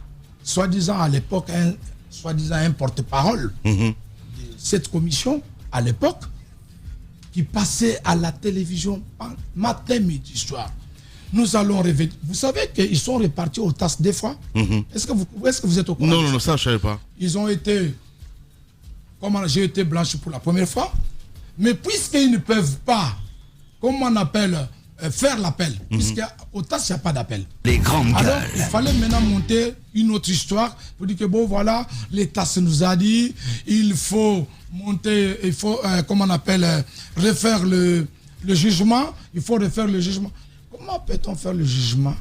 soi-disant à l'époque, un porte-parole de cette commission, à l'époque, qui passait à la télévision matin, midi, soir. Nous allons révéler. Vous savez qu'ils sont répartis au TAS des fois. Est-ce que vous êtes au courant? Non, ça je ne savais pas. Ils ont été, j'ai été blanchi pour la première fois, mais puisqu'ils ne peuvent pas, comment on appelle, faire l'appel, puisqu'au TAS, il n'y a pas d'appel. Alors, il fallait maintenant monter une autre histoire pour dire que bon, voilà, l'État nous a dit, il faut monter, il faut, comment on appelle, refaire le jugement. Il faut refaire le jugement. Comment peut-on faire le jugement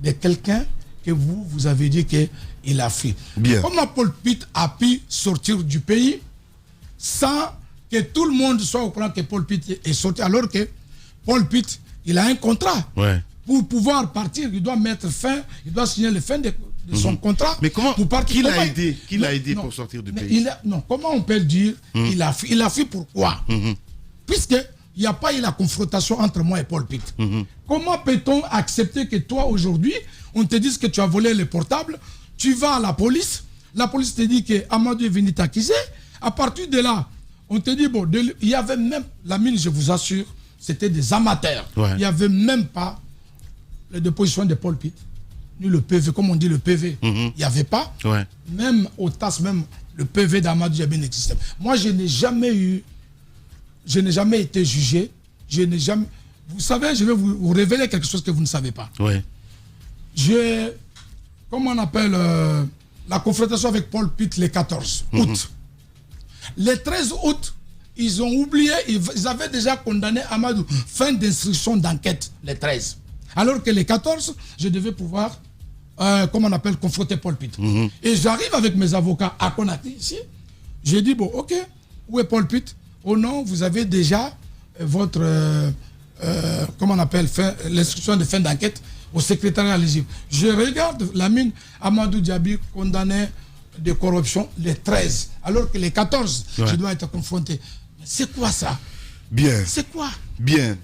de quelqu'un que vous avez dit qu'il a fui? Bien. Comment Paul Pitt a pu sortir du pays sans que tout le monde soit au courant que Paul Pitt est sorti, alors que Paul Pitt, il a un contrat. Ouais. Pour pouvoir partir, il doit mettre fin, il doit signer le fin de son contrat. Mais comment, pour partir, qui l'a aidé pour sortir du pays? Comment on peut dire qu'il a fui? Il a fui pourquoi? Puisque il n'y a pas eu la confrontation entre moi et Paul Pitt. Comment peut-on accepter que toi, aujourd'hui, on te dise que tu as volé le portable, tu vas à la police te dit que Amadou est venu t'accuser. À partir de là, on te dit, bon, il y avait même, la mine, je vous assure, c'était des amateurs. Ouais. Il n'y avait même pas la déposition de Paul Pitt, ni le PV, comme on dit le PV. Il n'y avait pas. Ouais. Même au TAS, même le PV d'Amadou Diaby n'existait. Moi, je n'ai jamais été jugé. Vous savez, je vais vous révéler quelque chose que vous ne savez pas. Ouais. Comment on appelle la confrontation avec Paul Pitt le 14 août. Le 13 août, ils ont oublié, ils avaient déjà condamné Amadou. Fin d'instruction d'enquête, le 13. Alors que le 14, je devais pouvoir, comment on appelle, confronter Paul Pitt. Et j'arrive avec mes avocats à Conakry ici. J'ai dit, bon, ok, où est Paul Pitt? Oh non, vous avez déjà votre, comment on appelle, l'instruction de fin d'enquête au secrétariat à l'Égypte. Je regarde la mine Amadou Diaby condamné de corruption le 13, alors que le 14, je dois être confronté. C'est quoi ça? Bien. C'est quoi? Bien.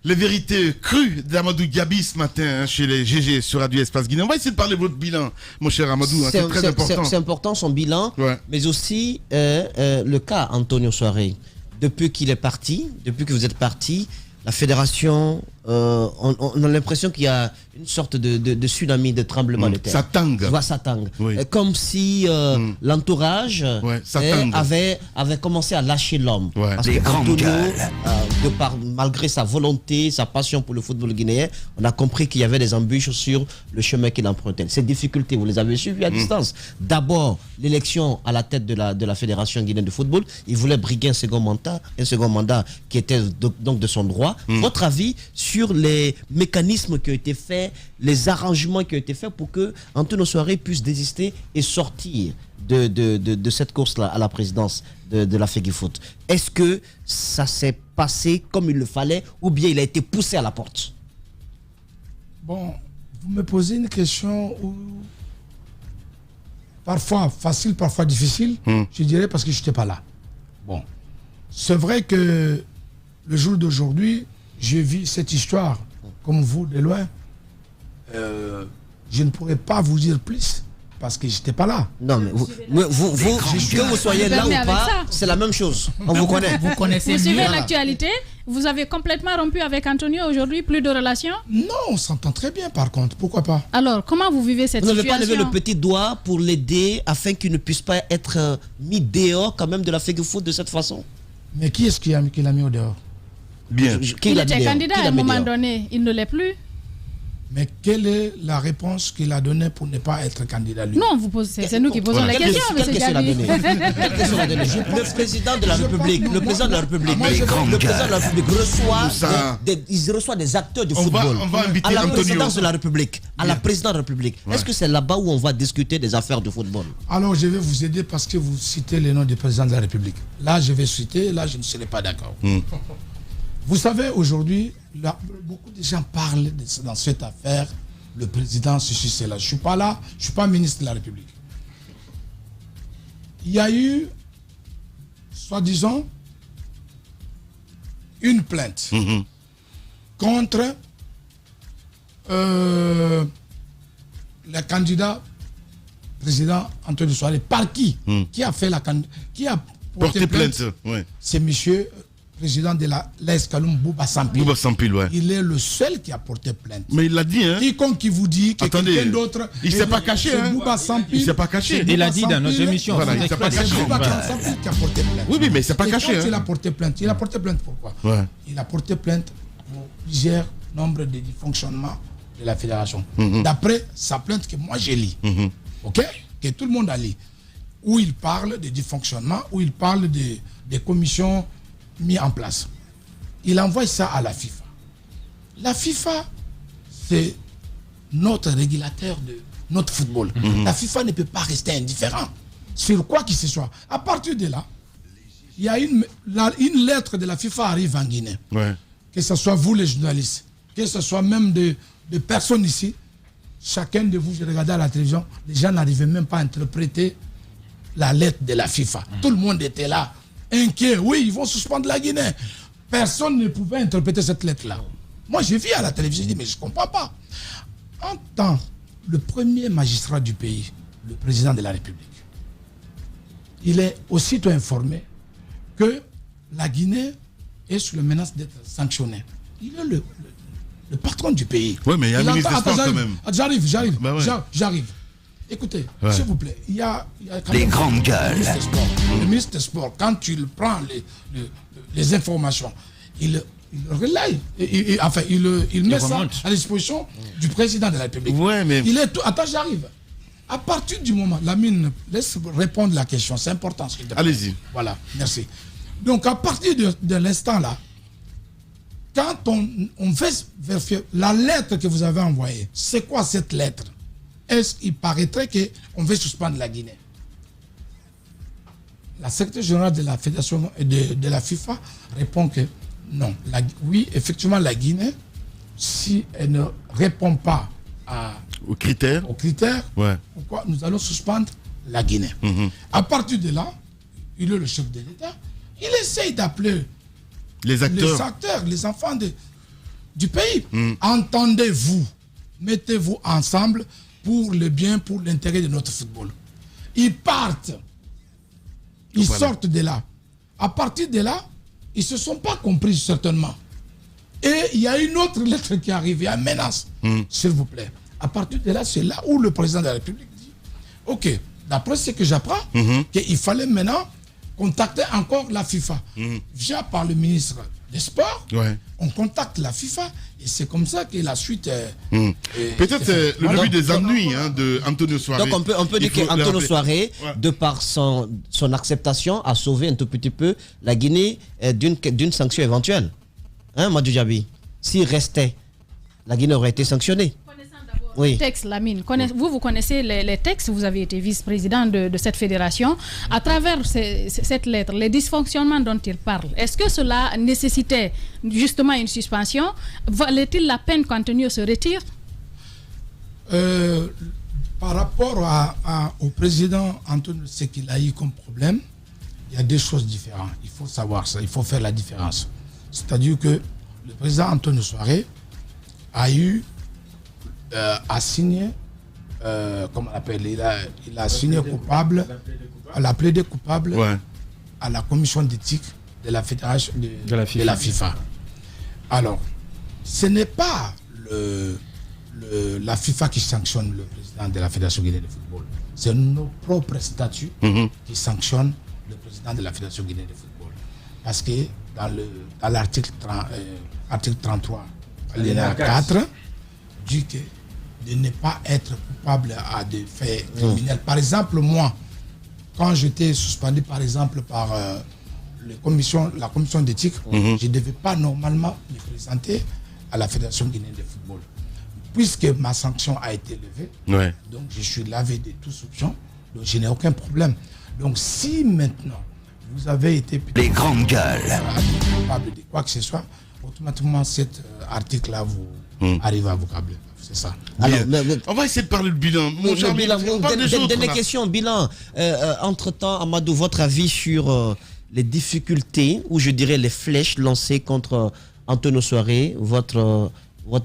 Les vérités crues d'Amadou Diaby ce matin chez les GG sur Radio Espace Guinée. On va essayer de parler de votre bilan, mon cher Amadou. C'est très important. C'est important son bilan, mais aussi le cas Antonio Soare. Depuis qu'il est parti, depuis que vous êtes parti, la fédération, on a l'impression qu'il y a une sorte de tsunami, de tremblement de terre. Ça tangue. Ça tangue. Oui. Comme si l'entourage avait commencé à lâcher l'homme. Ouais. Parce que Antonio, malgré sa volonté, sa passion pour le football guinéen, on a compris qu'il y avait des embûches sur le chemin qu'il empruntait. Ces difficultés, vous les avez suivies à distance. D'abord, l'élection à la tête de la Fédération guinéenne de football, il voulait briguer un second mandat qui était donc de son droit. Votre avis sur les mécanismes qui ont été faits, les arrangements qui ont été faits pour que Antonio Soare puisse désister et sortir de cette course-là à la présidence de la FEGIFOOT. Est-ce que ça s'est passé comme il le fallait ou bien il a été poussé à la porte? Bon, vous me posez une question parfois facile, parfois difficile, je dirais parce que je n'étais pas là. Bon, c'est vrai que le jour d'aujourd'hui, je vis cette histoire comme vous de loin. Je ne pourrais pas vous dire plus parce que je n'étais pas là. Non, mais que vous soyez là ou pas, c'est la même chose. On vous connaît. Vous connaissez. Vous suivez l'actualité. Vous avez complètement rompu avec Antonio aujourd'hui, plus de relations? Non, on s'entend très bien par contre. Pourquoi pas? Alors, comment vous vivez cette situation? Vous n'avez pas levé le petit doigt pour l'aider afin qu'il ne puisse pas être mis dehors quand même de la FEGIFOOT de cette façon? Mais qui est-ce qui l'a mis au dehors? Bien. Il était candidat à un moment donné, il ne l'est plus. Mais quelle est la réponse qu'il a donnée pour ne pas être candidat lui? Non, c'est nous qui posons la question, M. Diaby. Le président de la République, le président de la République reçoit des acteurs du football on va inviter à la Antonio. présidence de la République, à la présidence de la République. Est-ce que c'est là-bas où on va discuter des affaires du football? Alors je vais vous aider parce que vous citez le nom du président de la République. Là je vais citer, là je ne serai pas d'accord. Vous savez, aujourd'hui, beaucoup de gens parlent dans cette affaire, le président, ceci, cela. Je ne suis pas là, je ne suis pas ministre de la République. Il y a eu, soi-disant, une plainte contre le candidat président Antonio Soare. Par qui? Qui a fait qui a porté plainte? C'est monsieur président de l'Escaloum, Bouba Sampil. Il est le seul qui a porté plainte. Mais il l'a dit, hein. Quiconque qui vous dit que quelqu'un d'autre... Il ne s'est pas caché, hein. Bouba Sampil. Il ne s'est pas caché. Il a dit dans notre émission. Voilà, il ne s'est pas caché. C'est Bouba Sampil qui a porté plainte. Oui, mais il ne s'est pas caché. Il a porté plainte. Il a porté plainte pourquoi? Il a porté plainte pour plusieurs nombres de dysfonctionnements de la fédération. D'après sa plainte que moi j'ai lis. OK? Que tout le monde a lu. où il parle des dysfonctionnements, où il parle des commissions mises en place. Il envoie ça à la FIFA. La FIFA, c'est notre régulateur de notre football. La FIFA ne peut pas rester indifférent sur quoi que ce soit. À partir de là, il y a une lettre de la FIFA arrive en Guinée. Ouais. Que ce soit vous les journalistes, que ce soit même des personnes ici, chacun de vous, je regardais à la télévision, les gens n'arrivaient même pas à interpréter la lettre de la FIFA. Tout le monde était là, inquiet. Oui, ils vont suspendre la Guinée. Personne ne pouvait interpréter cette lettre-là. Moi, j'ai vu à la télévision, j'ai dit, mais je ne comprends pas. En tant que le premier magistrat du pays, le président de la République, il est aussitôt informé que la Guinée est sous la menace d'être sanctionnée. Il est le patron du pays. Oui, mais il y a un ministre des Sports quand même. J'arrive. Bah ouais. J'arrive. Écoutez, s'il vous plaît, il y a quand les même grandes gueules. Le ministre des Sports, quand tu prends les informations, il relaye, il met ça à disposition du président de la République. Ouais, mais... Attends, j'arrive. À partir du moment, Lamine, laisse répondre la question, c'est important. Allez-y. Voilà, merci. Donc, à partir de l'instant là, quand on fait vérifier la lettre que vous avez envoyée, c'est quoi cette lettre? Est-ce qu'il paraîtrait qu'on veut suspendre la Guinée? La secrétaire générale de la Fédération de la FIFA répond que non. Oui, effectivement, la Guinée, si elle ne répond pas aux critères, ouais. Pourquoi nous allons suspendre la Guinée. À partir de là, il est le chef de l'État, il essaye d'appeler les acteurs, les enfants du pays. Entendez-vous, mettez-vous ensemble pour le bien, pour l'intérêt de notre football. Ils partent, ils sortent de là. À partir de là, ils ne se sont pas compris certainement. Et il y a une autre lettre qui arrive, il y a une menace, s'il vous plaît. À partir de là, c'est là où le président de la République dit, ok, d'après ce que j'apprends, qu'il fallait maintenant contacter encore la FIFA. Via par le ministre des Sports, on contacte la FIFA et c'est comme ça que la suite peut-être le début des ennuis de Antonio Soare. Donc on peut dire qu'Antonio Soare, de par son acceptation, a sauvé un tout petit peu la Guinée d'une sanction éventuelle. Hein, Madou Djabi? S'il restait, la Guinée aurait été sanctionnée. Oui. Texte, Lamine. Vous connaissez les textes, vous avez été vice-président de cette fédération. À travers cette lettre, les dysfonctionnements dont il parle, est-ce que cela nécessitait justement une suspension? Valait-il la peine qu'Antonio se retire? Par rapport au président Antonio, ce qu'il a eu comme problème, il y a deux choses différentes. Il faut savoir ça, il faut faire la différence. C'est-à-dire que le président Antonio Soare a signé, comment on appelle, il a signé coupable, elle a plaidé coupable à la commission d'éthique de la fédération de la FIFA. Alors, ce n'est pas la FIFA qui sanctionne le président de la Fédération guinéenne de football. C'est nos propres statuts qui sanctionnent le président de la Fédération guinéenne de football. Parce que dans l'article 33, alinéa 4, dit que de ne pas être coupable à des faits criminels. Par exemple, moi, quand j'étais suspendu, par exemple, par la commission d'éthique, je ne devais pas normalement me présenter à la Fédération guinéenne de football. Puisque ma sanction a été levée, donc je suis lavé de tout soupçon, donc je n'ai aucun problème. Donc si maintenant, vous avez été les grandes gueules coupable de quoi que ce soit, automatiquement cet article-là vous arrive à vous câbler. C'est ça. Alors, on va essayer de parler de bilan. Des questions, bilan. Entre-temps, Amadou, votre avis sur les difficultés, ou je dirais les flèches lancées contre Antonio Soare, votre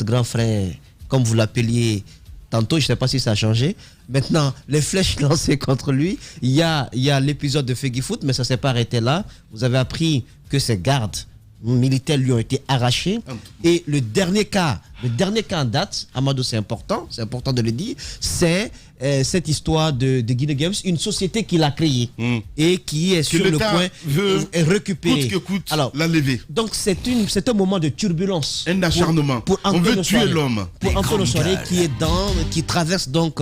grand frère, comme vous l'appeliez tantôt, je ne sais pas si ça a changé. Maintenant, les flèches lancées contre lui, il y a l'épisode de Fegui Foot, mais ça ne s'est pas arrêté là. Vous avez appris que ses gardes militaires lui ont été arrachés. Et le dernier cas Le dernier cas en date, Amadou, c'est important de le dire, c'est cette histoire de Guinea Games, une société qu'il a créée et qui est sur le point de récupérer. Coûte que coûte, la lever. Donc c'est un moment de turbulence. Un acharnement. On veut tuer l'homme. Pour Antonio Soirée qui traverse donc,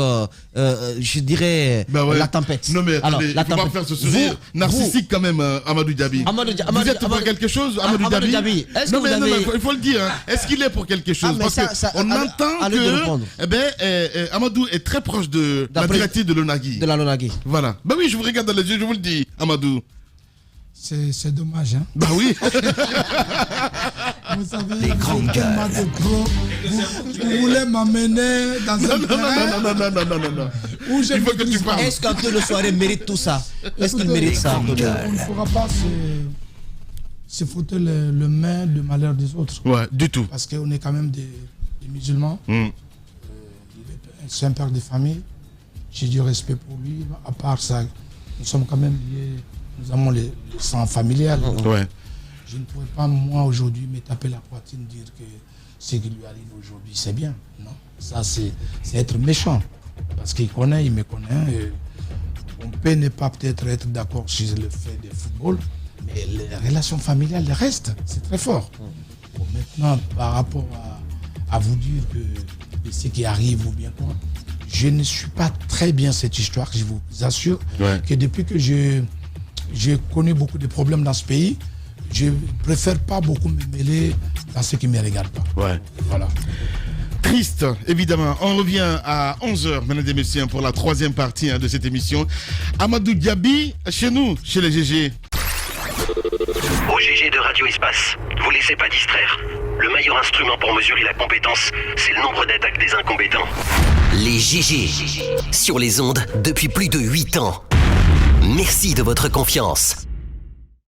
je dirais, la tempête. Non mais attendez, il ne faut pas faire ce sourire narcissique quand même, Amadou Diaby. Vous êtes pour quelque chose, Amadou Diaby? Non mais il faut le dire. Est-ce qu'il est pour quelque chose? Parce qu'on entend que Amadou est très proche de la directive de l'ONAGI. De la LONAGI. Voilà. Bah oui, je vous regarde dans les yeux, je vous le dis, Amadou. C'est dommage, hein. Bah oui. Vous savez, les grandes gueules. Vous voulez m'amener dans un Non. Il faut que tu parles. Est-ce qu'Antonio Soirée mérite tout ça? Est-ce qu'il mérite ça? On ne pourra pas se foutre le main de malheur des autres. Ouais, du tout. Parce qu'on est quand même des musulmans. C'est un père de famille. J'ai du respect pour lui. À part ça, nous sommes quand même liés. Nous avons le sang familial. Ouais. Je ne pourrais pas, moi, aujourd'hui, me taper la poitrine, dire que ce qui lui arrive aujourd'hui, c'est bien. Non. Ça, c'est être méchant. Parce qu'il connaît, il me connaît. On peut ne pas peut-être être d'accord sur le fait du football, mais les relations familiales restent. C'est très fort. Bon, maintenant, par rapport à vous dire que ce qui arrive ou bien quoi, je ne suis pas très bien cette histoire, je vous assure que depuis que j'ai connu beaucoup de problèmes dans ce pays, je préfère pas beaucoup me mêler dans ce qui ne me regarde pas. Ouais. Voilà. Triste, évidemment. On revient à 11h, mesdames et messieurs, pour la troisième partie de cette émission. Amadou Diaby, chez nous, chez les GG. Au GG de Radio Espace, vous laissez pas distraire. Le meilleur instrument pour mesurer la compétence, c'est le nombre d'attaques des incompétents. Les GG, sur les ondes depuis plus de 8 ans. Merci de votre confiance.